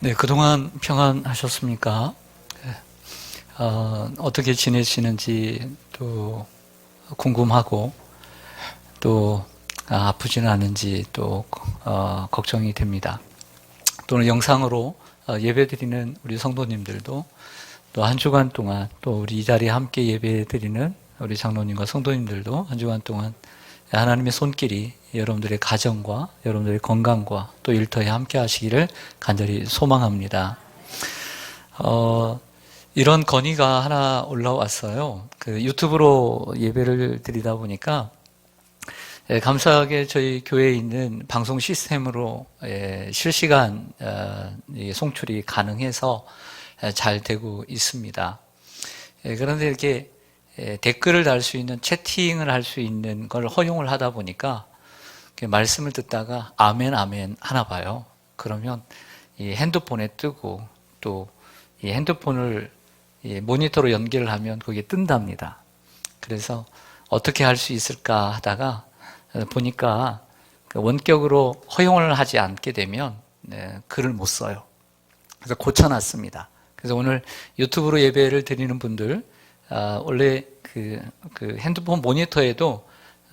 네, 그동안 평안하셨습니까? 어떻게 지내시는지 또 궁금하고 또 아프지는 않은지 또 걱정이 됩니다. 또는 영상으로 예배드리는 우리 성도님들도 또 한 주간 동안 또 우리 이 자리에 함께 예배드리는 우리 장로님과 성도님들도 한 주간 동안 하나님의 손길이 여러분들의 가정과 여러분들의 건강과 또 일터에 함께 하시기를 간절히 소망합니다. 이런 건의가 하나 올라왔어요. 그 유튜브로 예배를 드리다 보니까 감사하게 저희 교회에 있는 방송 시스템으로 실시간 송출이 가능해서 잘 되고 있습니다. 그런데 이렇게 댓글을 달 수 있는, 채팅을 할 수 있는 걸 허용을 하다 보니까 말씀을 듣다가 아멘 아멘 하나 봐요. 그러면 이 핸드폰에 뜨고 또 이 핸드폰을 모니터로 연결을 하면 그게 뜬답니다. 그래서 어떻게 할 수 있을까 하다가 보니까 원격으로 허용을 하지 않게 되면 글을 못 써요. 그래서 고쳐놨습니다. 그래서 오늘 유튜브로 예배를 드리는 분들 원래 그 핸드폰 모니터에도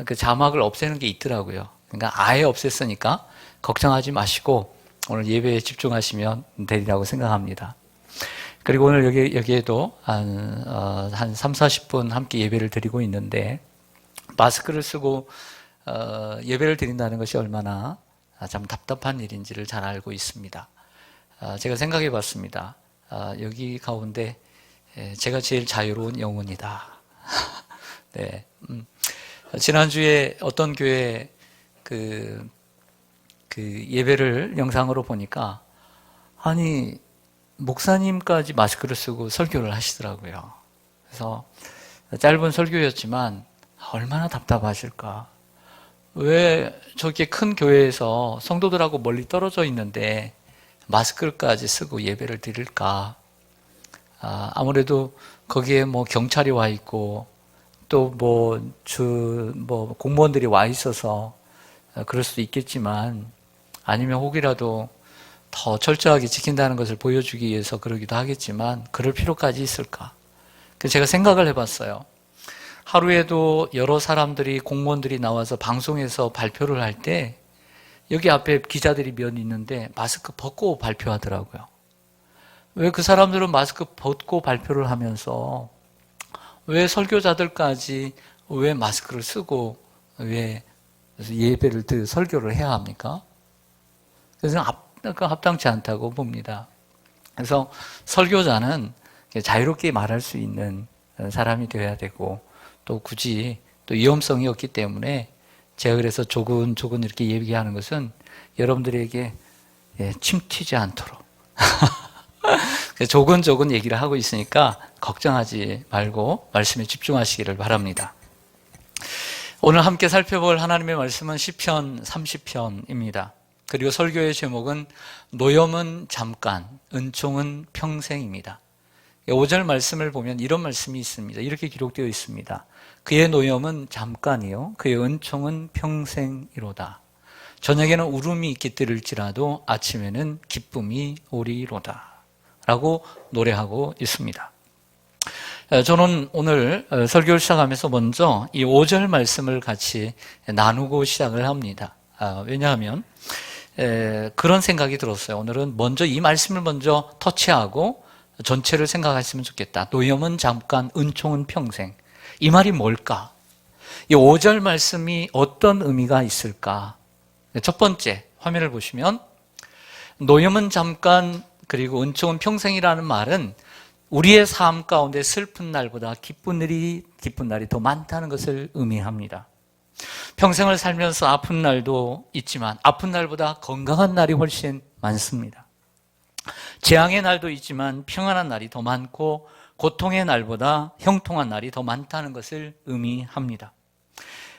그 자막을 없애는 게 있더라고요. 그러니까 아예 없앴으니까 걱정하지 마시고 오늘 예배에 집중하시면 되리라고 생각합니다. 그리고 오늘 여기에도 한 3, 40분 함께 예배를 드리고 있는데 마스크를 쓰고 예배를 드린다는 것이 얼마나 참 답답한 일인지를 잘 알고 있습니다. 제가 생각해 봤습니다. 여기 가운데 제가 제일 자유로운 영혼이다. 네. 지난주에 어떤 교회 그 예배를 영상으로 보니까 아니 목사님까지 마스크를 쓰고 설교를 하시더라고요. 그래서 짧은 설교였지만 얼마나 답답하실까. 왜 저렇게 큰 교회에서 성도들하고 멀리 떨어져 있는데 마스크까지 쓰고 예배를 드릴까. 아무래도 거기에 뭐 경찰이 와 있고 또 공무원들이 와 있어서 그럴 수도 있겠지만 아니면 혹이라도 더 철저하게 지킨다는 것을 보여주기 위해서 그러기도 하겠지만 그럴 필요까지 있을까? 그래서 제가 생각을 해봤어요. 하루에도 여러 사람들이 공무원들이 나와서 방송에서 발표를 할 때 여기 앞에 기자들이 몇 있는데 마스크 벗고 발표하더라고요. 왜 그 사람들은 마스크 벗고 발표를 하면서 왜 설교자들까지 왜 마스크를 쓰고 왜 예배를 설교를 해야 합니까? 그래서 합당치 않다고 봅니다. 그래서 설교자는 자유롭게 말할 수 있는 사람이 되어야 되고 또 굳이 또 위험성이 없기 때문에 제가 그래서 조근 이렇게 얘기하는 것은 여러분들에게 침 튀지 않도록 조근 얘기를 하고 있으니까 걱정하지 말고 말씀에 집중하시기를 바랍니다. 오늘 함께 살펴볼 하나님의 말씀은 시편 30편입니다. 그리고 설교의 제목은 노염은 잠깐, 은총은 평생입니다. 5절 말씀을 보면 이런 말씀이 있습니다. 이렇게 기록되어 있습니다. 그의 노염은 잠깐이요 그의 은총은 평생이로다. 저녁에는 울음이 깃들일지라도 아침에는 기쁨이 오리로다 라고 노래하고 있습니다. 저는 오늘 설교를 시작하면서 먼저 이 5절 말씀을 같이 나누고 시작을 합니다. 왜냐하면 그런 생각이 들었어요. 오늘은 먼저 이 말씀을 먼저 터치하고 전체를 생각했으면 좋겠다. 노염은 잠깐, 은총은 평생. 이 말이 뭘까? 이 5절 말씀이 어떤 의미가 있을까? 첫 번째, 화면을 보시면 노염은 잠깐 그리고 은총은 평생이라는 말은 우리의 삶 가운데 슬픈 날보다 기쁜 날이 더 많다는 것을 의미합니다. 평생을 살면서 아픈 날도 있지만 아픈 날보다 건강한 날이 훨씬 많습니다. 재앙의 날도 있지만 평안한 날이 더 많고 고통의 날보다 형통한 날이 더 많다는 것을 의미합니다.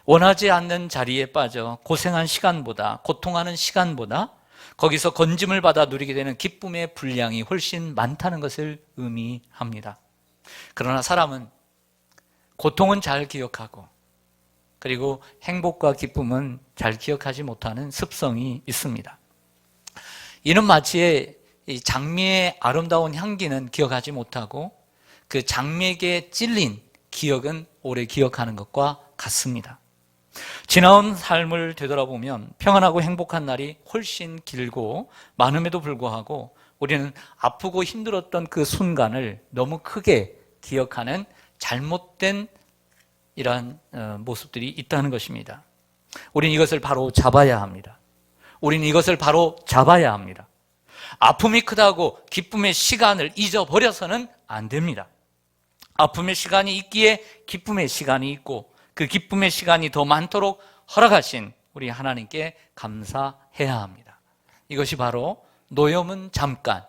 원하지 않는 자리에 빠져 고생한 시간보다 고통하는 시간보다 거기서 건짐을 받아 누리게 되는 기쁨의 분량이 훨씬 많다는 것을 의미합니다. 그러나 사람은 고통은 잘 기억하고 그리고 행복과 기쁨은 잘 기억하지 못하는 습성이 있습니다. 이는 마치 이 장미의 아름다운 향기는 기억하지 못하고 그 장미에게 찔린 기억은 오래 기억하는 것과 같습니다. 지나온 삶을 되돌아보면 평안하고 행복한 날이 훨씬 길고 많음에도 불구하고 우리는 아프고 힘들었던 그 순간을 너무 크게 기억하는 잘못된 이러한 모습들이 있다는 것입니다. 우리는 이것을 바로 잡아야 합니다. 우리는 이것을 바로 잡아야 합니다. 아픔이 크다고 기쁨의 시간을 잊어버려서는 안 됩니다. 아픔의 시간이 있기에 기쁨의 시간이 있고 그 기쁨의 시간이 더 많도록 허락하신 우리 하나님께 감사해야 합니다. 이것이 바로 노염은 잠깐,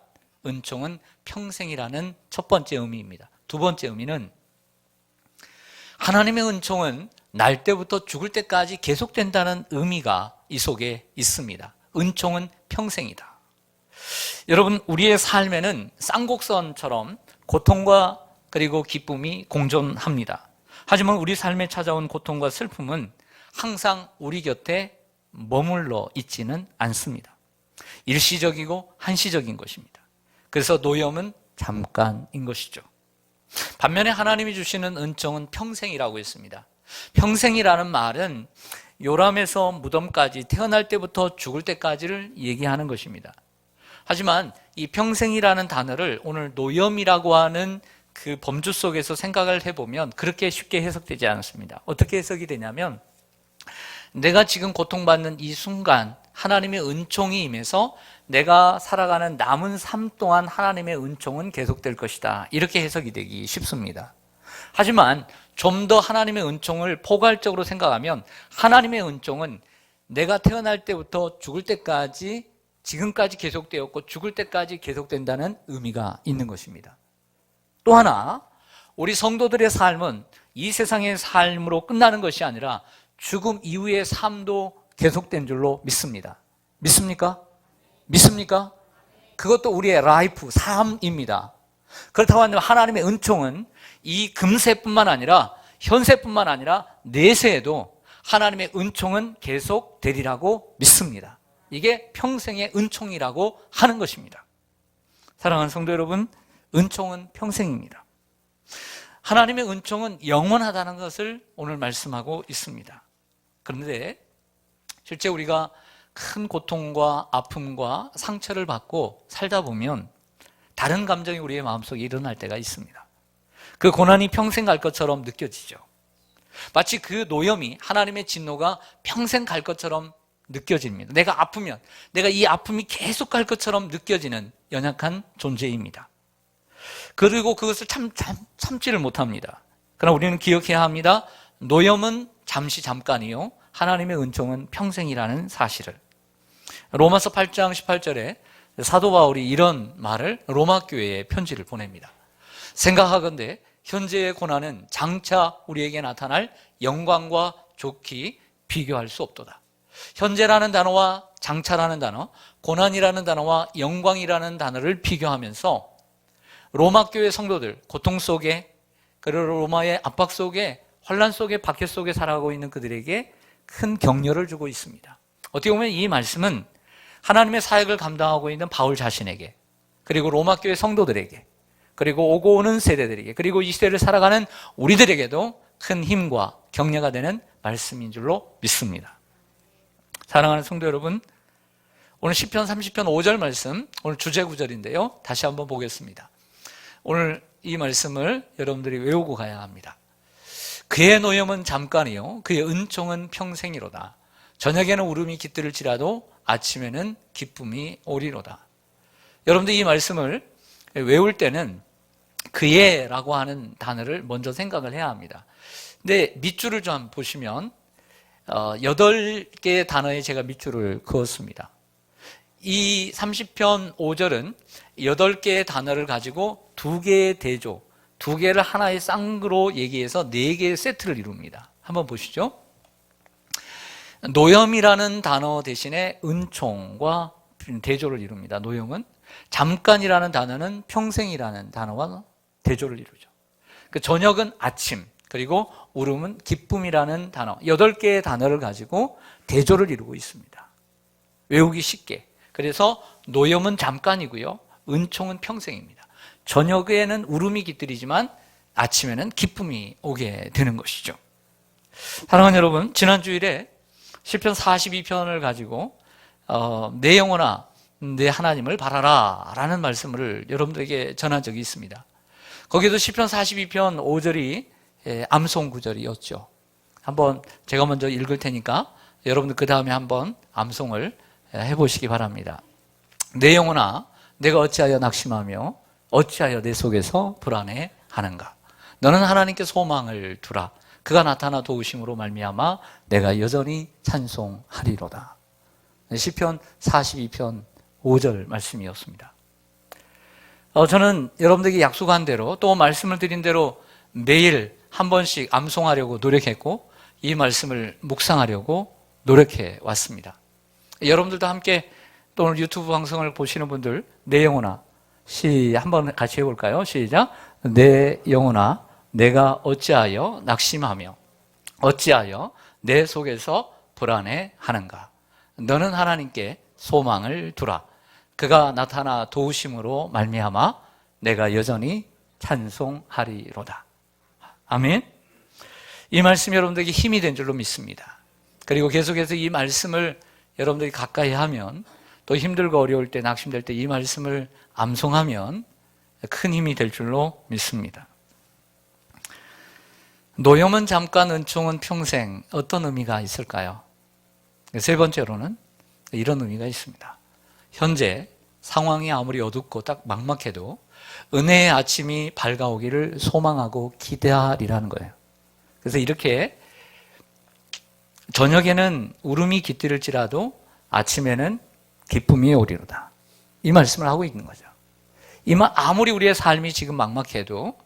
은총은 평생이라는 첫 번째 의미입니다. 두 번째 의미는 하나님의 은총은 날 때부터 죽을 때까지 계속된다는 의미가 이 속에 있습니다. 은총은 평생이다. 여러분, 우리의 삶에는 쌍곡선처럼 고통과 그리고 기쁨이 공존합니다. 하지만 우리 삶에 찾아온 고통과 슬픔은 항상 우리 곁에 머물러 있지는 않습니다. 일시적이고 한시적인 것입니다. 그래서 노염은 잠깐인 것이죠. 반면에 하나님이 주시는 은총은 평생이라고 했습니다. 평생이라는 말은 요람에서 무덤까지, 태어날 때부터 죽을 때까지를 얘기하는 것입니다. 하지만 이 평생이라는 단어를 오늘 노염이라고 하는 그 범주 속에서 생각을 해보면 그렇게 쉽게 해석되지 않습니다. 어떻게 해석이 되냐면 내가 지금 고통받는 이 순간 하나님의 은총이 임해서 내가 살아가는 남은 삶 동안 하나님의 은총은 계속될 것이다. 이렇게 해석이 되기 쉽습니다. 하지만 좀 더 하나님의 은총을 포괄적으로 생각하면 하나님의 은총은 내가 태어날 때부터 죽을 때까지 지금까지 계속되었고 죽을 때까지 계속된다는 의미가 있는 것입니다. 또 하나, 우리 성도들의 삶은 이 세상의 삶으로 끝나는 것이 아니라 죽음 이후의 삶도 계속된 줄로 믿습니다. 믿습니까? 믿습니까? 그것도 우리의 라이프, 삶입니다. 그렇다고 하면 하나님의 은총은 이 금세뿐만 아니라 현세뿐만 아니라 내세에도 하나님의 은총은 계속되리라고 믿습니다. 이게 평생의 은총이라고 하는 것입니다. 사랑하는 성도 여러분, 은총은 평생입니다. 하나님의 은총은 영원하다는 것을 오늘 말씀하고 있습니다. 그런데 실제 우리가 큰 고통과 아픔과 상처를 받고 살다 보면 다른 감정이 우리의 마음속에 일어날 때가 있습니다. 그 고난이 평생 갈 것처럼 느껴지죠. 마치 그 노염이, 하나님의 진노가 평생 갈 것처럼 느껴집니다. 내가 아프면 내가 이 아픔이 계속 갈 것처럼 느껴지는 연약한 존재입니다. 그리고 그것을 참지를 못합니다. 그러나 우리는 기억해야 합니다. 노염은 잠시 잠깐이요, 하나님의 은총은 평생이라는 사실을. 로마서 8장 18절에 사도 바울이 이런 말을 로마 교회에 편지를 보냅니다. 생각하건대 현재의 고난은 장차 우리에게 나타날 영광과 좋기 비교할 수 없도다. 현재라는 단어와 장차라는 단어, 고난이라는 단어와 영광이라는 단어를 비교하면서 로마 교회 성도들, 고통 속에, 그리고 로마의 압박 속에, 환란 속에, 박해 속에 살아가고 있는 그들에게 큰 격려를 주고 있습니다. 어떻게 보면 이 말씀은 하나님의 사역을 감당하고 있는 바울 자신에게, 그리고 로마 교회 성도들에게, 그리고 오고 오는 세대들에게, 그리고 이 시대를 살아가는 우리들에게도 큰 힘과 격려가 되는 말씀인 줄로 믿습니다. 사랑하는 성도 여러분, 오늘 시편 30편 5절 말씀, 오늘 주제 구절인데요, 다시 한번 보겠습니다. 오늘 이 말씀을 여러분들이 외우고 가야 합니다. 그의 노염은 잠깐이요, 그의 은총은 평생이로다. 저녁에는 울음이 깃들을지라도 아침에는 기쁨이 오리로다. 여러분들 이 말씀을 외울 때는 그의 라고 하는 단어를 먼저 생각을 해야 합니다. 근데 밑줄을 좀 보시면 8개의 단어에 제가 밑줄을 그었습니다. 이 30편 5절은 8개의 단어를 가지고 2개의 대조, 2개를 하나의 쌍으로 얘기해서 4개의 세트를 이룹니다. 한번 보시죠. 노염이라는 단어 대신에 은총과 대조를 이룹니다. 노염은 잠깐이라는 단어는 평생이라는 단어와 대조를 이루죠. 그 저녁은 아침, 그리고 울음은 기쁨이라는 단어, 8개의 단어를 가지고 대조를 이루고 있습니다. 외우기 쉽게. 그래서 노염은 잠깐이고요, 은총은 평생입니다. 저녁에는 울음이 깃들이지만 아침에는 기쁨이 오게 되는 것이죠. 사랑하는 여러분, 지난 주일에 시편 42편을 가지고 내 영혼아 내 하나님을 바라라 라는 말씀을 여러분들에게 전한 적이 있습니다. 거기도 시편 42편 5절이 암송 구절이었죠. 한번 제가 먼저 읽을 테니까 여러분들 그 다음에 한번 암송을 해보시기 바랍니다. 내 영혼아 내가 어찌하여 낙심하며 어찌하여 내 속에서 불안해하는가. 너는 하나님께 소망을 두라. 그가 나타나 도우심으로 말미암아 내가 여전히 찬송하리로다. 시편 42편 5절 말씀이었습니다. 저는 여러분들에게 약속한 대로 또 말씀을 드린 대로 매일 한 번씩 암송하려고 노력했고 이 말씀을 묵상하려고 노력해 왔습니다. 여러분들도 함께 또 오늘 유튜브 방송을 보시는 분들 내 영혼아 한번 같이 해볼까요? 시작. 내 영혼아 내가 어찌하여 낙심하며 어찌하여 내 속에서 불안해하는가. 너는 하나님께 소망을 두라. 그가 나타나 도우심으로 말미암아 내가 여전히 찬송하리로다. 아멘. 이 말씀이 여러분들에게 힘이 된 줄로 믿습니다. 그리고 계속해서 이 말씀을 여러분들이 가까이 하면 또 힘들고 어려울 때 낙심될 때 이 말씀을 암송하면 큰 힘이 될 줄로 믿습니다. 노염은 잠깐 은총은 평생 어떤 의미가 있을까요? 세 번째로는 이런 의미가 있습니다. 현재 상황이 아무리 어둡고 딱 막막해도 은혜의 아침이 밝아오기를 소망하고 기대하리라는 거예요. 그래서 이렇게 저녁에는 울음이 깃들일지라도 아침에는 기쁨이 오리로다. 이 말씀을 하고 있는 거죠. 아무리 우리의 삶이 지금 막막해도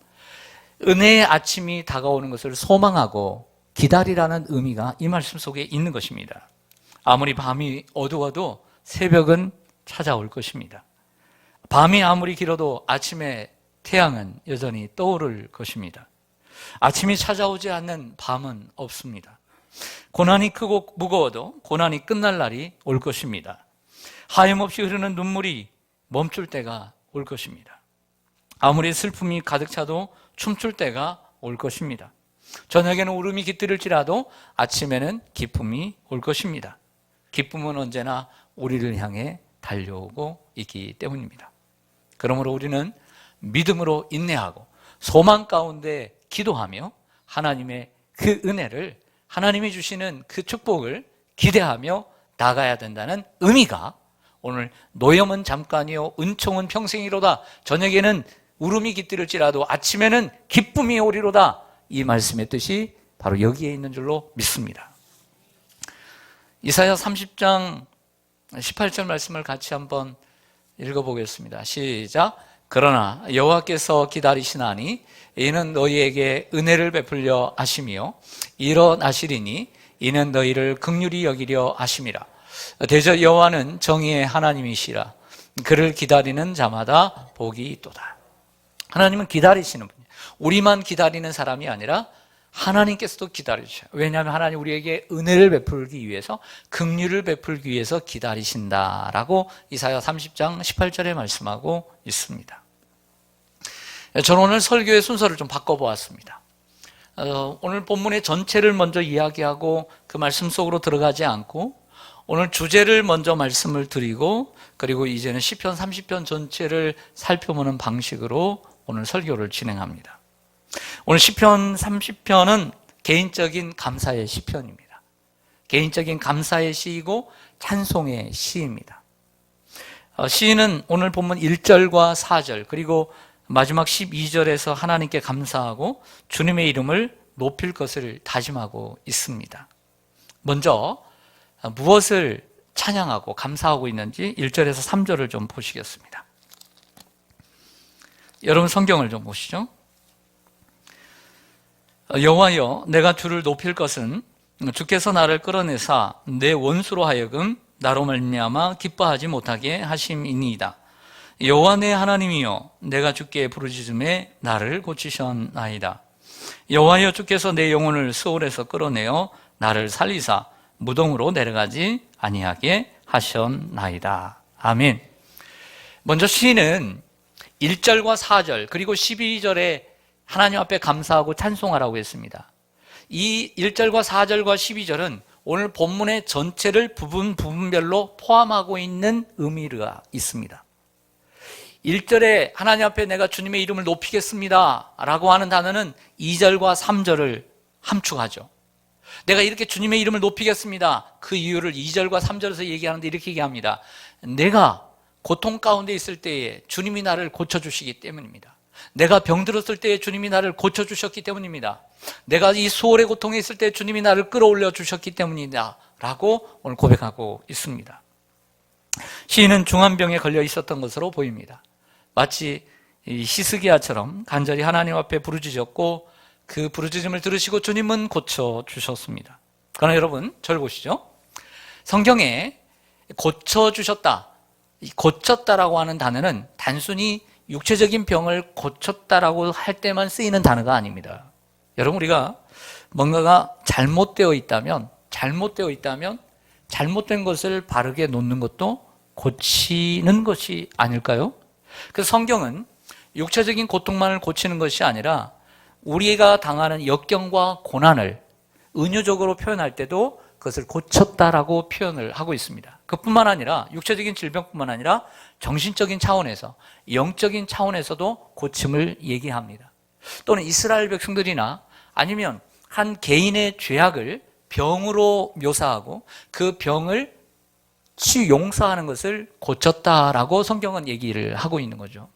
은혜의 아침이 다가오는 것을 소망하고 기다리라는 의미가 이 말씀 속에 있는 것입니다. 아무리 밤이 어두워도 새벽은 찾아올 것입니다. 밤이 아무리 길어도 아침에 태양은 여전히 떠오를 것입니다. 아침이 찾아오지 않는 밤은 없습니다. 고난이 크고 무거워도 고난이 끝날 날이 올 것입니다. 하염없이 흐르는 눈물이 멈출 때가 올 것입니다. 아무리 슬픔이 가득 차도 춤출 때가 올 것입니다. 저녁에는 울음이 깃들일지라도 아침에는 기쁨이 올 것입니다. 기쁨은 언제나 우리를 향해 달려오고 있기 때문입니다. 그러므로 우리는 믿음으로 인내하고 소망 가운데 기도하며 하나님의 그 은혜를 하나님이 주시는 그 축복을 기대하며 나가야 된다는 의미가 오늘 노염은 잠깐이요 은총은 평생이로다. 저녁에는 울음이 깃들일지라도 아침에는 기쁨이 오리로다. 이 말씀의 뜻이 바로 여기에 있는 줄로 믿습니다. 이사야 30장 18절 말씀을 같이 한번 읽어보겠습니다. 시작. 그러나 여호와께서 기다리시나니 이는 너희에게 은혜를 베풀려 하시며 일어나시리니 이는 너희를 긍휼히 여기려 하심이라. 대저 여호와는 정의의 하나님이시라. 그를 기다리는 자마다 복이 있도다. 하나님은 기다리시는 분이에요. 우리만 기다리는 사람이 아니라 하나님께서도 기다리셔요. 왜냐하면 하나님 우리에게 은혜를 베풀기 위해서 긍휼을 베풀기 위해서 기다리신다라고 이사야 30장 18절에 말씀하고 있습니다. 저는 오늘 설교의 순서를 좀 바꿔보았습니다. 오늘 본문의 전체를 먼저 이야기하고 그 말씀 속으로 들어가지 않고 오늘 주제를 먼저 말씀을 드리고 그리고 이제는 시편 30편 전체를 살펴보는 방식으로 오늘 설교를 진행합니다. 오늘 시편 30편은 개인적인 감사의 시편입니다. 개인적인 감사의 시이고 찬송의 시입니다. 시인은 오늘 본문 1절과 4절 그리고 마지막 12절에서 하나님께 감사하고 주님의 이름을 높일 것을 다짐하고 있습니다. 먼저 무엇을 찬양하고 감사하고 있는지 1절에서 3절을 좀 보시겠습니다. 여러분 성경을 좀 보시죠. 여호와여 내가 주를 높일 것은 주께서 나를 끌어내사 내 원수로 하여금 나로 말미암아 기뻐하지 못하게 하심이니이다. 여호와 내 하나님이여 내가 주께 부르짖음에 나를 고치셨나이다. 여호와여 주께서 내 영혼을 스올에서 끌어내어 나를 살리사 무덤으로 내려가지 아니하게 하셨나이다. 아멘. 먼저 시인은 1절과 4절 그리고 12절에 하나님 앞에 감사하고 찬송하라고 했습니다. 이 1절과 4절과 12절은 오늘 본문의 전체를 부분별로 포함하고 있는 의미가 있습니다. 1절에 하나님 앞에 내가 주님의 이름을 높이겠습니다 라고 하는 단어는 2절과 3절을 함축하죠. 내가 이렇게 주님의 이름을 높이겠습니다. 그 이유를 2절과 3절에서 얘기하는데 이렇게 얘기합니다. 내가 고통 가운데 있을 때에 주님이 나를 고쳐주시기 때문입니다. 내가 병들었을 때에 주님이 나를 고쳐주셨기 때문입니다. 내가 이 수월의 고통에 있을 때 주님이 나를 끌어올려 주셨기 때문이다 라고 오늘 고백하고 있습니다. 시인은 중환병에 걸려 있었던 것으로 보입니다. 마치 히스기야처럼 간절히 하나님 앞에 부르짖었고 그 부르짖음을 들으시고 주님은 고쳐주셨습니다. 그러나 여러분 저를 보시죠. 성경에 고쳐주셨다, 고쳤다라고 하는 단어는 단순히 육체적인 병을 고쳤다라고 할 때만 쓰이는 단어가 아닙니다. 여러분 우리가 뭔가가 잘못되어 있다면 잘못된 것을 바르게 놓는 것도 고치는 것이 아닐까요? 그래서 성경은 육체적인 고통만을 고치는 것이 아니라 우리가 당하는 역경과 고난을 은유적으로 표현할 때도 그것을 고쳤다라고 표현을 하고 있습니다. 그뿐만 아니라 육체적인 질병뿐만 아니라 정신적인 차원에서 영적인 차원에서도 고침을 얘기합니다. 또는 이스라엘 백성들이나 아니면 한 개인의 죄악을 병으로 묘사하고 그 병을 용서하는 것을 고쳤다라고 성경은 얘기를 하고 있는 거죠.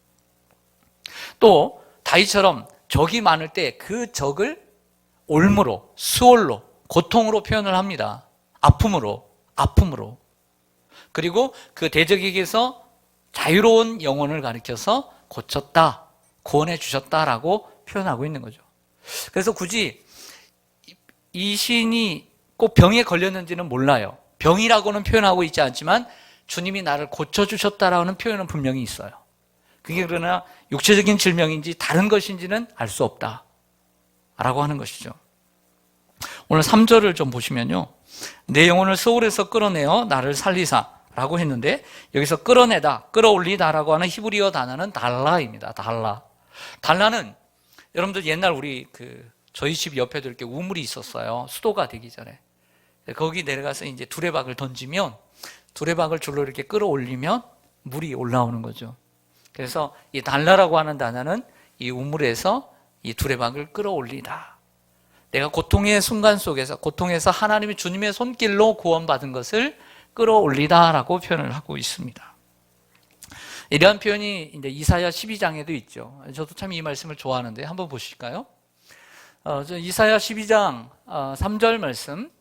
또 다윗처럼 적이 많을 때 그 적을 올무로, 수월로, 고통으로 표현을 합니다. 아픔으로. 그리고 그 대적에게서 자유로운 영혼을 가리켜서 고쳤다, 구원해 주셨다라고 표현하고 있는 거죠. 그래서 굳이 이 시인이 꼭 병에 걸렸는지는 몰라요. 병이라고는 표현하고 있지 않지만 주님이 나를 고쳐주셨다라는 표현은 분명히 있어요. 그게 그러나 육체적인 질병인지 다른 것인지는 알 수 없다 라고 하는 것이죠. 오늘 3절을 좀 보시면요, 내 영혼을 소울에서 끌어내어 나를 살리사 라고 했는데 여기서 끌어내다, 끌어올리다 라고 하는 히브리어 단어는 달라입니다. 달라는 여러분들 옛날 저희 집 옆에도 이렇게 우물이 있었어요. 수도가 되기 전에. 거기 내려가서 이제 두레박을 던지면 두레박을 줄로 이렇게 끌어올리면 물이 올라오는 거죠. 그래서 이 달라라고 하는 단어는 이 우물에서 이 두레박을 끌어올리다. 내가 고통의 순간 속에서, 고통에서 하나님의 주님의 손길로 구원받은 것을 끌어올리다라고 표현을 하고 있습니다. 이러한 표현이 이제 이사야 12장에도 있죠. 저도 참 이 말씀을 좋아하는데 한번 보실까요? 이사야 12장 3절 말씀.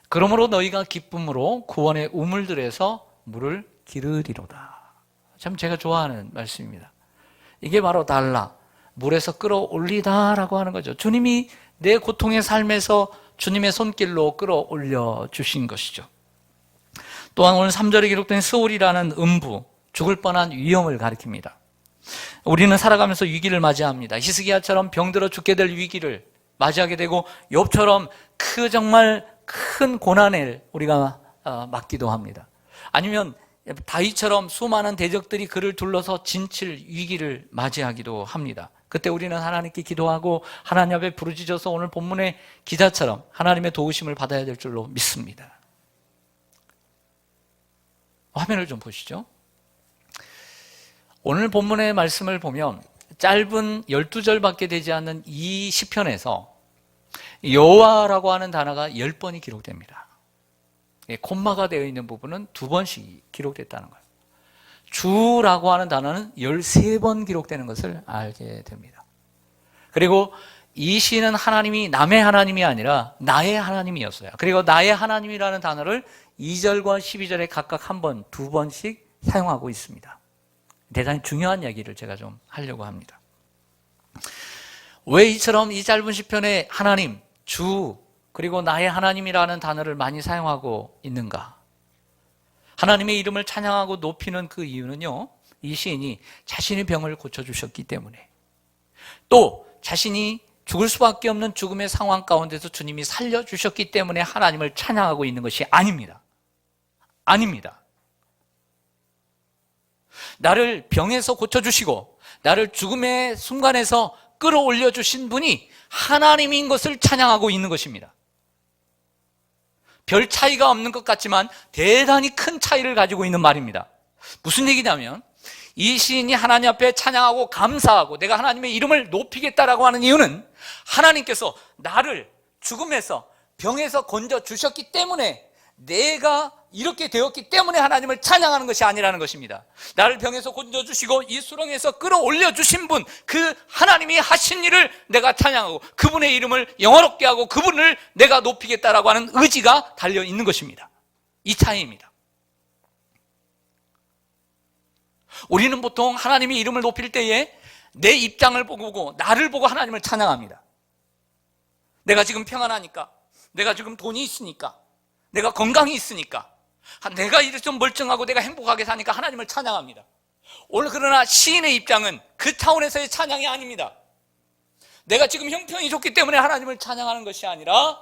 그러므로 너희가 기쁨으로 구원의 우물들에서 물을 기르리로다. 참 제가 좋아하는 말씀입니다. 이게 바로 달라, 물에서 끌어올리다라고 하는 거죠. 주님이 내 고통의 삶에서 주님의 손길로 끌어올려 주신 것이죠. 또한 오늘 3절에 기록된 스올이라는 음부, 죽을 뻔한 위험을 가리킵니다. 우리는 살아가면서 위기를 맞이합니다. 히스기야처럼 병들어 죽게 될 위기를 맞이하게 되고 욥처럼 정말 큰 고난을 우리가 맞기도 합니다. 아니면 다윗처럼 수많은 대적들이 그를 둘러서 진칠 위기를 맞이하기도 합니다. 그때 우리는 하나님께 기도하고 하나님 앞에 부르짖어서 오늘 본문의 기자처럼 하나님의 도우심을 받아야 될 줄로 믿습니다. 화면을 좀 보시죠. 오늘 본문의 말씀을 보면 짧은 12절밖에 되지 않는 이 시편에서 여호와라고 하는 단어가 10번이 기록됩니다. 콤마가 되어 있는 부분은 2번씩 기록됐다는 거예요. 주라고 하는 단어는 13번 기록되는 것을 알게 됩니다. 그리고 이 시는 하나님이 남의 하나님이 아니라 나의 하나님이었어요. 그리고 나의 하나님이라는 단어를 2절과 12절에 각각 1번, 2번씩 사용하고 있습니다. 대단히 중요한 이야기를 제가 좀 하려고 합니다. 왜 이처럼 이 짧은 시편에 하나님, 주, 그리고 나의 하나님이라는 단어를 많이 사용하고 있는가? 하나님의 이름을 찬양하고 높이는 그 이유는요, 이 시인이 자신의 병을 고쳐주셨기 때문에, 또 자신이 죽을 수밖에 없는 죽음의 상황 가운데서 주님이 살려주셨기 때문에 하나님을 찬양하고 있는 것이 아닙니다. 나를 병에서 고쳐주시고 나를 죽음의 순간에서 끌어올려 주신 분이 하나님인 것을 찬양하고 있는 것입니다. 별 차이가 없는 것 같지만 대단히 큰 차이를 가지고 있는 말입니다. 무슨 얘기냐면 이 시인이 하나님 앞에 찬양하고 감사하고 내가 하나님의 이름을 높이겠다라고 하는 이유는 하나님께서 나를 죽음에서 병에서 건져 주셨기 때문에, 내가 이렇게 되었기 때문에 하나님을 찬양하는 것이 아니라는 것입니다. 나를 병에서 건져 주시고 이 수렁에서 끌어올려 주신 분, 그 하나님이 하신 일을 내가 찬양하고 그분의 이름을 영화롭게 하고 그분을 내가 높이겠다라고 하는 의지가 달려 있는 것입니다. 이 차이입니다. 우리는 보통 하나님의 이름을 높일 때에 내 입장을 보고 나를 보고 하나님을 찬양합니다. 내가 지금 평안하니까, 내가 지금 돈이 있으니까, 내가 건강이 있으니까, 내가 이렇게 좀 멀쩡하고 내가 행복하게 사니까 하나님을 찬양합니다. 오늘 그러나 시인의 입장은 그 차원에서의 찬양이 아닙니다. 내가 지금 형편이 좋기 때문에 하나님을 찬양하는 것이 아니라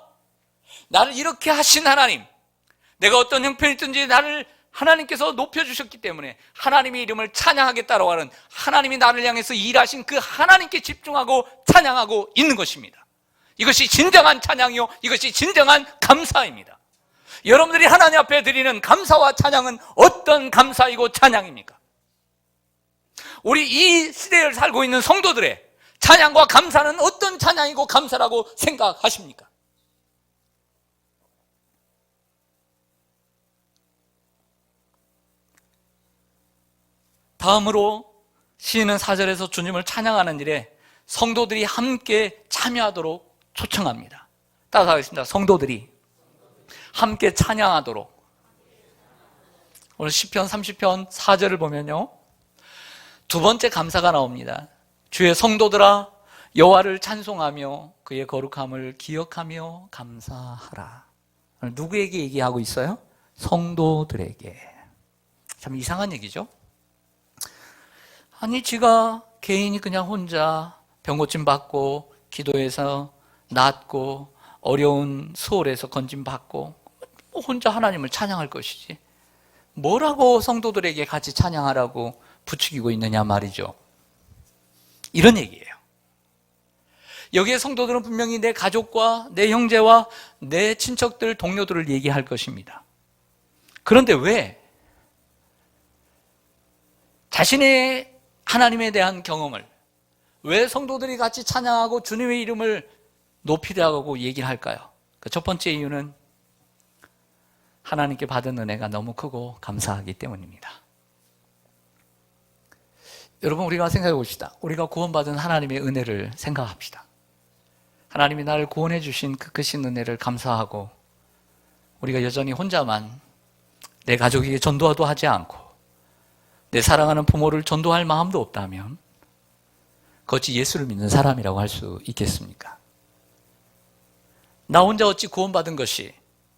나를 이렇게 하신 하나님, 내가 어떤 형편이 있든지 나를 하나님께서 높여주셨기 때문에 하나님의 이름을 찬양하겠다라고 하는, 하나님이 나를 향해서 일하신 그 하나님께 집중하고 찬양하고 있는 것입니다. 이것이 진정한 찬양이요, 이것이 진정한 감사입니다. 여러분들이 하나님 앞에 드리는 감사와 찬양은 어떤 감사이고 찬양입니까? 우리 이 시대를 살고 있는 성도들의 찬양과 감사는 어떤 찬양이고 감사라고 생각하십니까? 다음으로 시인은 4절에서 주님을 찬양하는 일에 성도들이 함께 참여하도록 초청합니다. 따라하겠습니다. 성도들이 함께 찬양하도록. 오늘 시편 30편 4절을 보면요, 두 번째 감사가 나옵니다. 주의 성도들아 여호와를 찬송하며 그의 거룩함을 기억하며 감사하라. 누구에게 얘기하고 있어요? 성도들에게. 참 이상한 얘기죠. 아니, 지가 개인이 그냥 혼자 병고침 받고 기도해서 낫고 어려운 수월에서 건짐 받고 혼자 하나님을 찬양할 것이지 뭐라고 성도들에게 같이 찬양하라고 부추기고 있느냐 말이죠. 이런 얘기예요. 여기에 성도들은 분명히 내 가족과 내 형제와 내 친척들, 동료들을 얘기할 것입니다. 그런데 왜 자신의 하나님에 대한 경험을, 왜 성도들이 같이 찬양하고 주님의 이름을 높이라고 얘기를 할까요? 그 첫 번째 이유는 하나님께 받은 은혜가 너무 크고 감사하기 때문입니다. 여러분, 우리가 생각해 봅시다. 우리가 구원받은 하나님의 은혜를 생각합시다. 하나님이 나를 구원해 주신 그 크신 은혜를 감사하고 우리가 여전히 혼자만 내 가족에게 전도도 하지 않고 내 사랑하는 부모를 전도할 마음도 없다면 그것이 예수를 믿는 사람이라고 할 수 있겠습니까? 나 혼자 어찌 구원받은 것이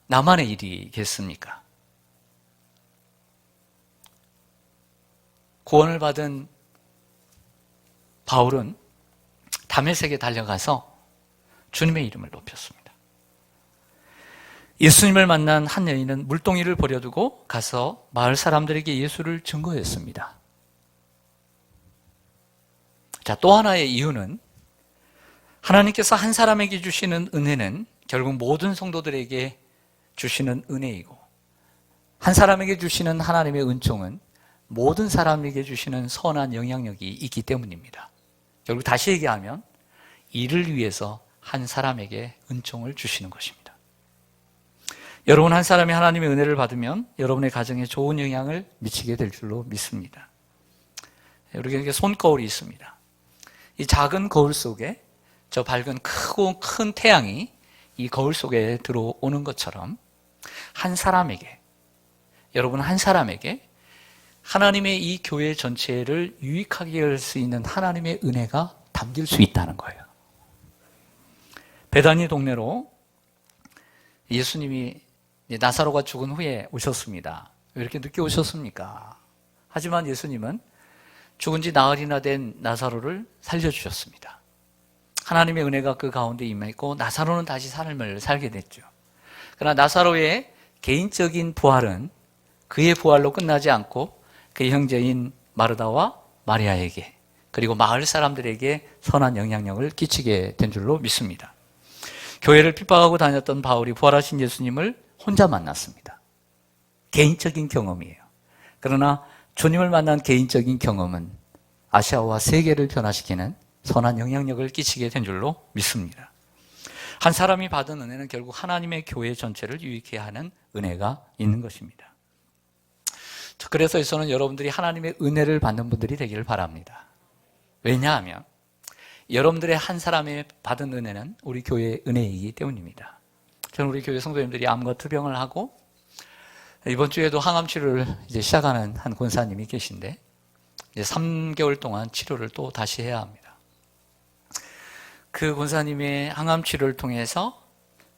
나만의 일이겠습니까? 구원을 받은 바울은 다메섹에 달려가서 주님의 이름을 높였습니다. 예수님을 만난 한 여인은 물동이를 버려두고 가서 마을 사람들에게 예수를 증거했습니다. 자, 또 하나의 이유는 하나님께서 한 사람에게 주시는 은혜는 결국 모든 성도들에게 주시는 은혜이고, 한 사람에게 주시는 하나님의 은총은 모든 사람에게 주시는 선한 영향력이 있기 때문입니다. 결국 다시 얘기하면 이를 위해서 한 사람에게 은총을 주시는 것입니다. 여러분, 한 사람이 하나님의 은혜를 받으면 여러분의 가정에 좋은 영향을 미치게 될 줄로 믿습니다. 우리에게 손거울이 있습니다. 이 작은 거울 속에 저 밝은 크고 큰 태양이 이 거울 속에 들어오는 것처럼 한 사람에게, 여러분 한 사람에게 하나님의 이 교회 전체를 유익하게 할 수 있는 하나님의 은혜가 담길 수 있다는 거예요. 베다니 동네로 예수님이 나사로가 죽은 후에 오셨습니다. 왜 이렇게 늦게 오셨습니까? 하지만 예수님은 죽은 지 나흘이나 된 나사로를 살려주셨습니다. 하나님의 은혜가 그 가운데 임했고 나사로는 다시 삶을 살게 됐죠. 그러나 나사로의 개인적인 부활은 그의 부활로 끝나지 않고 그의 형제인 마르다와 마리아에게 그리고 마을 사람들에게 선한 영향력을 끼치게 된 줄로 믿습니다. 교회를 핍박하고 다녔던 바울이 부활하신 예수님을 혼자 만났습니다. 개인적인 경험이에요. 그러나 주님을 만난 개인적인 경험은 아시아와 세계를 변화시키는 선한 영향력을 끼치게 된 줄로 믿습니다. 한 사람이 받은 은혜는 결국 하나님의 교회 전체를 유익해 하는 은혜가 있는 것입니다. 그래서 저는 여러분들이 하나님의 은혜를 받는 분들이 되기를 바랍니다. 왜냐하면 여러분들의 한 사람의 받은 은혜는 우리 교회의 은혜이기 때문입니다. 저는 우리 교회 성도님들이 암과 투병을 하고 이번 주에도 항암 치료를 이제 시작하는 한 권사님이 계신데 이제 3개월 동안 치료를 또 다시 해야 합니다. 그 권사님의 항암 치료를 통해서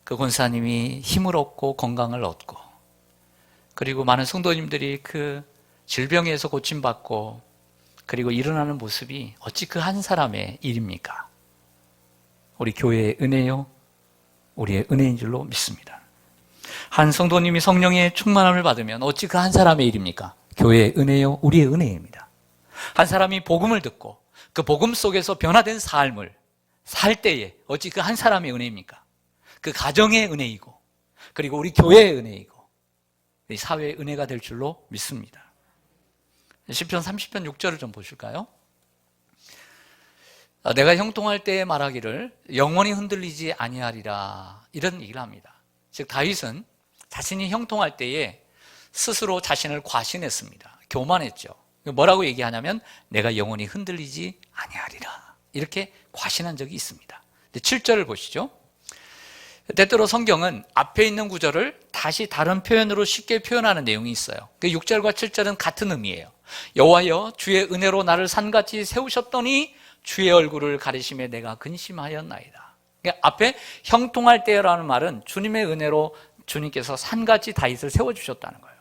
그 권사님이 힘을 얻고 건강을 얻고 그리고 많은 성도님들이 그 질병에서 고침받고 그리고 일어나는 모습이 어찌 그 한 사람의 일입니까? 우리 교회의 은혜요, 우리의 은혜인 줄로 믿습니다. 한 성도님이 성령의 충만함을 받으면 어찌 그 한 사람의 일입니까? 교회의 은혜요, 우리의 은혜입니다. 한 사람이 복음을 듣고 그 복음 속에서 변화된 삶을 살 때에 어찌 그 한 사람의 은혜입니까? 그 가정의 은혜이고 그리고 우리 교회의 은혜이고 이 사회의 은혜가 될 줄로 믿습니다. 시편 30편 6절을 좀 보실까요? 내가 형통할 때에 말하기를 영원히 흔들리지 아니하리라 이런 얘기를 합니다. 즉 다윗은 자신이 형통할 때에 스스로 자신을 과신했습니다. 교만했죠. 뭐라고 얘기하냐면 내가 영원히 흔들리지 아니하리라 이렇게 과신한 적이 있습니다. 7절을 보시죠. 때때로 성경은 앞에 있는 구절을 다시 다른 표현으로 쉽게 표현하는 내용이 있어요. 그 6절과 7절은 같은 의미예요. 여호와여 주의 은혜로 나를 산같이 세우셨더니 주의 얼굴을 가리심에 내가 근심하였나이다. 그러니까 앞에 형통할 때라는 말은 주님의 은혜로 주님께서 산같이 다윗을 세워주셨다는 거예요.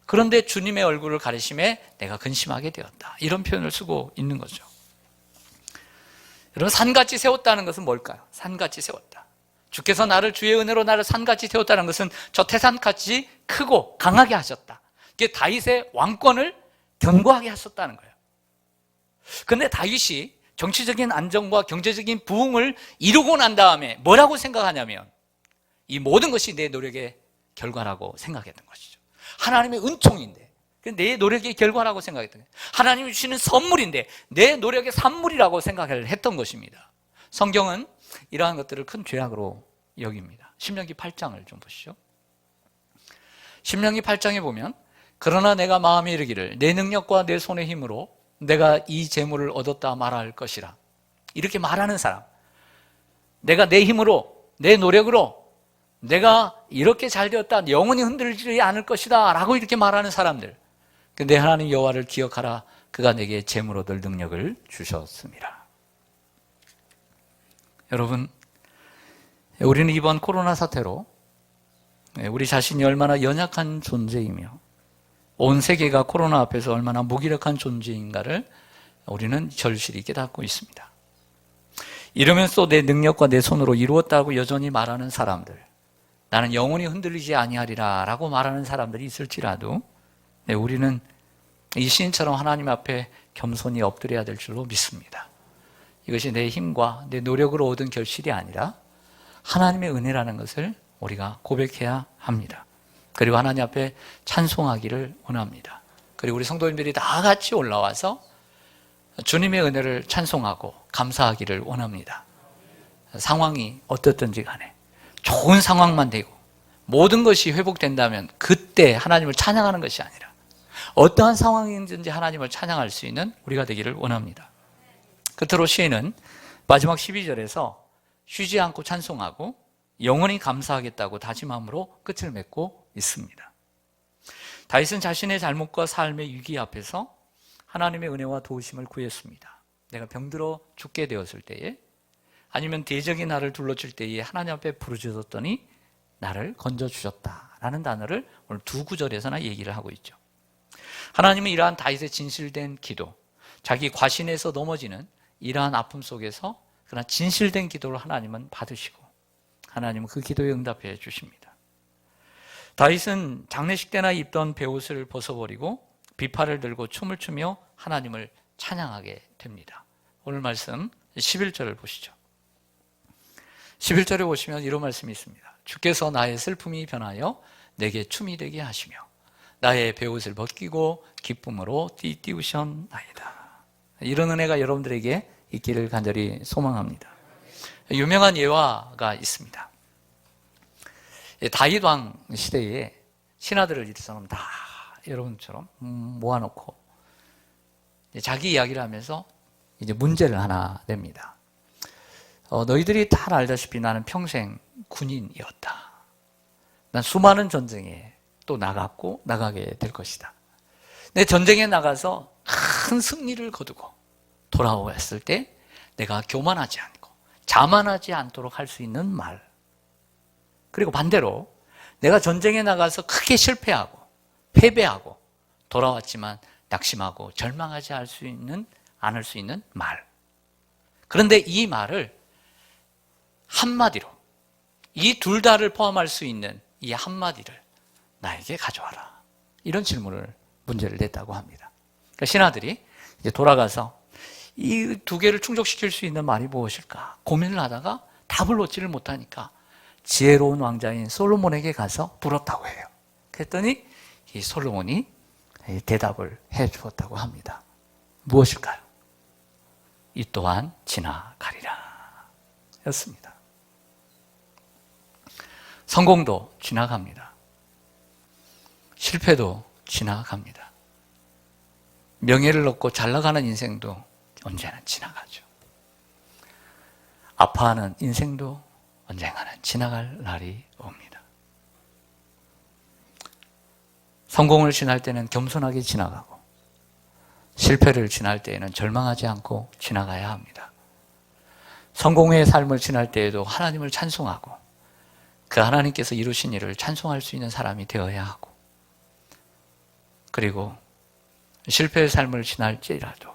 그런데 주님의 얼굴을 가리심에 내가 근심하게 되었다. 이런 표현을 쓰고 있는 거죠. 여러분 산같이 세웠다는 것은 뭘까요? 산같이 세웠다. 주께서 나를 주의 은혜로 나를 산같이 세웠다는 것은 저 태산같이 크고 강하게 하셨다. 이게 다윗의 왕권을 견고하게 하셨다는 거예요. 그런데 다윗이 정치적인 안정과 경제적인 부흥을 이루고 난 다음에 뭐라고 생각하냐면 이 모든 것이 내 노력의 결과라고 생각했던 것이죠. 하나님의 은총인데 내 노력의 결과라고 생각했던 거예요. 하나님이 주시는 선물인데 내 노력의 산물이라고 생각을 했던 것입니다. 성경은 이러한 것들을 큰 죄악으로 여깁니다. 신명기 8장을 좀 보시죠. 신명기 8장에 보면 그러나 내가 마음에 이르기를 내 능력과 내 손의 힘으로 내가 이 재물을 얻었다 말할 것이라 이렇게 말하는 사람, 내가 내 힘으로 내 노력으로 내가 이렇게 잘 되었다 영원히 흔들리지 않을 것이다 라고 이렇게 말하는 사람들, 근데 하나님 여호와를 기억하라 그가 내게 재물 얻을 능력을 주셨습니다. 여러분, 우리는 이번 코로나 사태로 우리 자신이 얼마나 연약한 존재이며 온 세계가 코로나 앞에서 얼마나 무기력한 존재인가를 우리는 절실히 깨닫고 있습니다. 이러면서 내 능력과 내 손으로 이루었다고 여전히 말하는 사람들, 나는 영원히 흔들리지 아니하리라 라고 말하는 사람들이 있을지라도 우리는 이 시인처럼 하나님 앞에 겸손히 엎드려야 될 줄로 믿습니다. 이것이 내 힘과 내 노력으로 얻은 결실이 아니라 하나님의 은혜라는 것을 우리가 고백해야 합니다. 그리고 하나님 앞에 찬송하기를 원합니다. 그리고 우리 성도님들이 다 같이 올라와서 주님의 은혜를 찬송하고 감사하기를 원합니다. 상황이 어떻든지 간에 좋은 상황만 되고 모든 것이 회복된다면 그때 하나님을 찬양하는 것이 아니라 어떠한 상황이든지 하나님을 찬양할 수 있는 우리가 되기를 원합니다. 끝으로 시인은 마지막 12절에서 쉬지 않고 찬송하고 영원히 감사하겠다고 다짐함으로 끝을 맺고 있습니다. 다윗은 자신의 잘못과 삶의 위기 앞에서 하나님의 은혜와 도우심을 구했습니다. 내가 병들어 죽게 되었을 때에 아니면 대적이 나를 둘러칠 때에 하나님 앞에 부르짖었더니 나를 건져주셨다라는 단어를 오늘 두 구절에서나 얘기를 하고 있죠. 하나님은 이러한 다윗의 진실된 기도, 자기 과신에서 넘어지는 이러한 아픔 속에서 그러나 진실된 기도를 하나님은 받으시고 하나님은 그 기도에 응답해 주십니다. 다윗은 장례식 때나 입던 베옷을 벗어버리고 비파를 들고 춤을 추며 하나님을 찬양하게 됩니다. 오늘 말씀 11절을 보시죠. 11절에 보시면 이런 말씀이 있습니다. 주께서 나의 슬픔이 변하여 내게 춤이 되게 하시며 나의 베옷을 벗기고 기쁨으로 띠띠우셨나이다. 이런 은혜가 여러분들에게 있기를 간절히 소망합니다. 유명한 예화가 있습니다. 다윗 왕 시대에 신하들을 일처럼 다 여러분처럼 모아놓고 자기 이야기를 하면서 이제 문제를 하나 냅니다. 너희들이 다 알다시피 나는 평생 군인이었다. 난 수많은 전쟁에 또 나갔고 나가게 될 것이다. 내 전쟁에 나가서 큰 승리를 거두고 돌아왔을 때 내가 교만하지 않고 자만하지 않도록 할 수 있는 말, 그리고 반대로 내가 전쟁에 나가서 크게 실패하고 패배하고 돌아왔지만 낙심하고 절망하지 않을 수 있는 말. 그런데 이 말을 한마디로 이 둘 다를 포함할 수 있는 이 한마디를 나에게 가져와라. 이런 문제를 냈다고 합니다. 그러니까 신하들이 이제 돌아가서 이 두 개를 충족시킬 수 있는 말이 무엇일까 고민을 하다가 답을 얻지를 못하니까 지혜로운 왕자인 솔로몬에게 가서 물었다고 해요. 그랬더니 이 솔로몬이 대답을 해 주었다고 합니다. 무엇일까요? 이 또한 지나가리라 였습니다. 성공도 지나갑니다. 실패도 지나갑니다. 명예를 얻고 잘 나가는 인생도 언제나 지나가죠. 아파하는 인생도 언젠가는 지나갈 날이 옵니다. 성공을 지날 때는 겸손하게 지나가고 실패를 지날 때에는 절망하지 않고 지나가야 합니다. 성공의 삶을 지날 때에도 하나님을 찬송하고 그 하나님께서 이루신 일을 찬송할 수 있는 사람이 되어야 하고, 그리고 실패의 삶을 지날지라도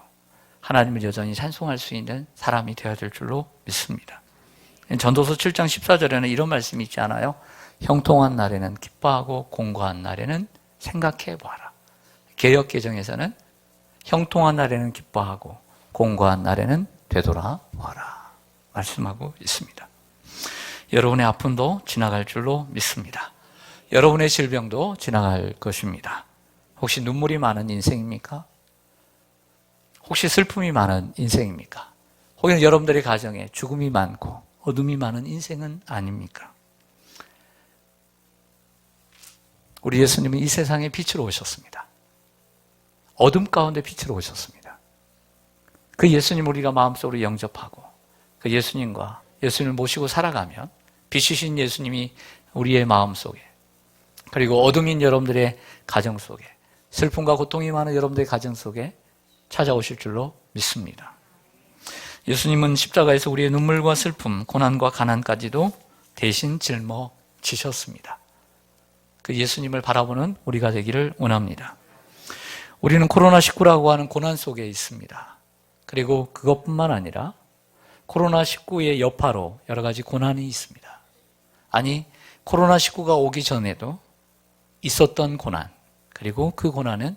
하나님을 여전히 찬송할 수 있는 사람이 되어야 될 줄로 믿습니다. 전도서 7장 14절에는 이런 말씀이 있지 않아요? 형통한 날에는 기뻐하고 공고한 날에는 생각해 보아라. 개역개정에서는 형통한 날에는 기뻐하고 공고한 날에는 되돌아보아라 말씀하고 있습니다. 여러분의 아픔도 지나갈 줄로 믿습니다. 여러분의 질병도 지나갈 것입니다. 혹시 눈물이 많은 인생입니까? 혹시 슬픔이 많은 인생입니까? 혹은 여러분들의 가정에 죽음이 많고 어둠이 많은 인생은 아닙니까? 우리 예수님은 이 세상에 빛으로 오셨습니다. 어둠 가운데 빛으로 오셨습니다. 그 예수님 우리가 마음속으로 영접하고 그 예수님과 예수님을 모시고 살아가면 빛이신 예수님이 우리의 마음속에, 그리고 어둠인 여러분들의 가정 속에, 슬픔과 고통이 많은 여러분들의 가정 속에 찾아오실 줄로 믿습니다. 예수님은 십자가에서 우리의 눈물과 슬픔, 고난과 가난까지도 대신 짊어지셨습니다. 그 예수님을 바라보는 우리가 되기를 원합니다. 우리는 코로나19라고 하는 고난 속에 있습니다. 그리고 그것뿐만 아니라 코로나19의 여파로 여러 가지 고난이 있습니다. 아니, 코로나19가 오기 전에도 있었던 고난, 그리고 그 고난은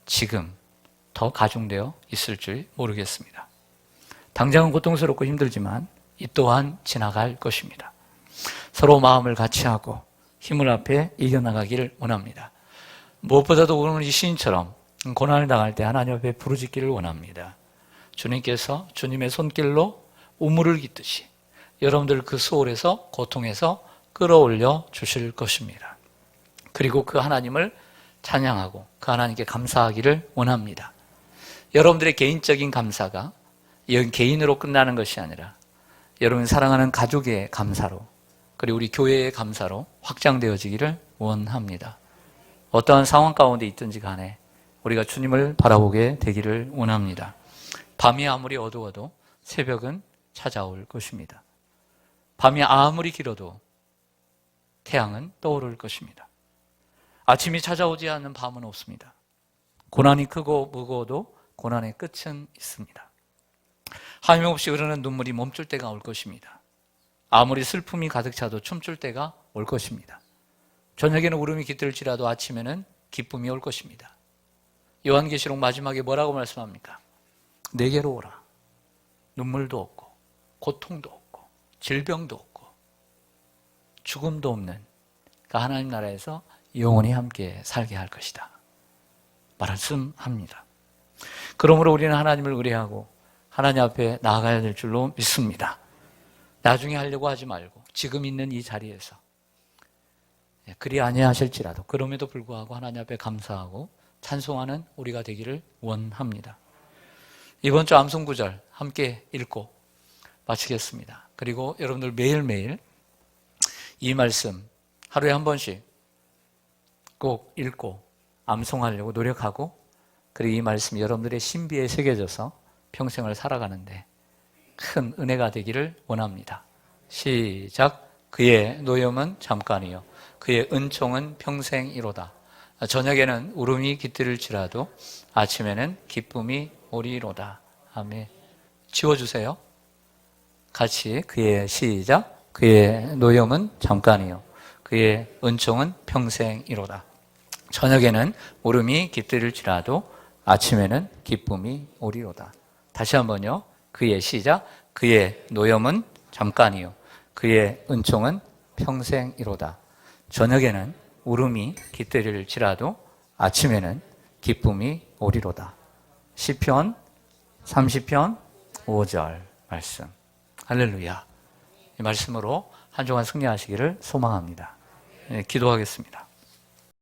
지금 더 가중되어 있을 줄 모르겠습니다. 당장은 고통스럽고 힘들지만 이 또한 지나갈 것입니다. 서로 마음을 같이 하고 힘을 합해 이겨나가기를 원합니다. 무엇보다도 오늘 이 시인처럼 고난을 당할 때 하나님 앞에 부르짖기를 원합니다. 주님께서 주님의 손길로 우물을 깃듯이 여러분들 그 수월에서, 고통에서 끌어올려 주실 것입니다. 그리고 그 하나님을 찬양하고 그 하나님께 감사하기를 원합니다. 여러분들의 개인적인 감사가 개인으로 끝나는 것이 아니라 여러분 사랑하는 가족의 감사로, 그리고 우리 교회의 감사로 확장되어지기를 원합니다. 어떠한 상황 가운데 있든지 간에 우리가 주님을 바라보게 되기를 원합니다. 밤이 아무리 어두워도 새벽은 찾아올 것입니다. 밤이 아무리 길어도 태양은 떠오를 것입니다. 아침이 찾아오지 않는 밤은 없습니다. 고난이 크고 무거워도 고난의 끝은 있습니다. 하염없이 흐르는 눈물이 멈출 때가 올 것입니다. 아무리 슬픔이 가득 차도 춤출 때가 올 것입니다. 저녁에는 울음이 깃들지라도 아침에는 기쁨이 올 것입니다. 요한계시록 마지막에 뭐라고 말씀합니까? 내게로 오라. 눈물도 없고 고통도 없고 질병도 없고 죽음도 없는 그 하나님 나라에서 영원히 함께 살게 할 것이다 말씀합니다. 그러므로 우리는 하나님을 의뢰하고 하나님 앞에 나아가야 될 줄로 믿습니다. 나중에 하려고 하지 말고 지금 있는 이 자리에서 그리 아니하실지라도 그럼에도 불구하고 하나님 앞에 감사하고 찬송하는 우리가 되기를 원합니다. 이번 주 암송구절 함께 읽고 마치겠습니다. 그리고 여러분들 매일매일 이 말씀 하루에 한 번씩 꼭 읽고 암송하려고 노력하고 그리고 이 말씀이 여러분들의 신비에 새겨져서 평생을 살아가는데 큰 은혜가 되기를 원합니다. 시작. 그의 노염은 잠깐이요 그의 은총은 평생이로다. 저녁에는 울음이 깃들일지라도 아침에는 기쁨이 오리로다. 아멘. 지워주세요. 같이 그의 시작. 그의 노염은 잠깐이요 그의 은총은 평생이로다. 저녁에는 울음이 깃들일지라도 아침에는 기쁨이 오리로다. 다시 한번요. 그의 시작. 그의 노염은 잠깐이요 그의 은총은 평생이로다. 저녁에는 울음이 깃들일지라도 아침에는 기쁨이 오리로다. 시편 30편 5절 말씀. 할렐루야. 이 말씀으로 한 주간 승리하시기를 소망합니다. 네, 기도하겠습니다.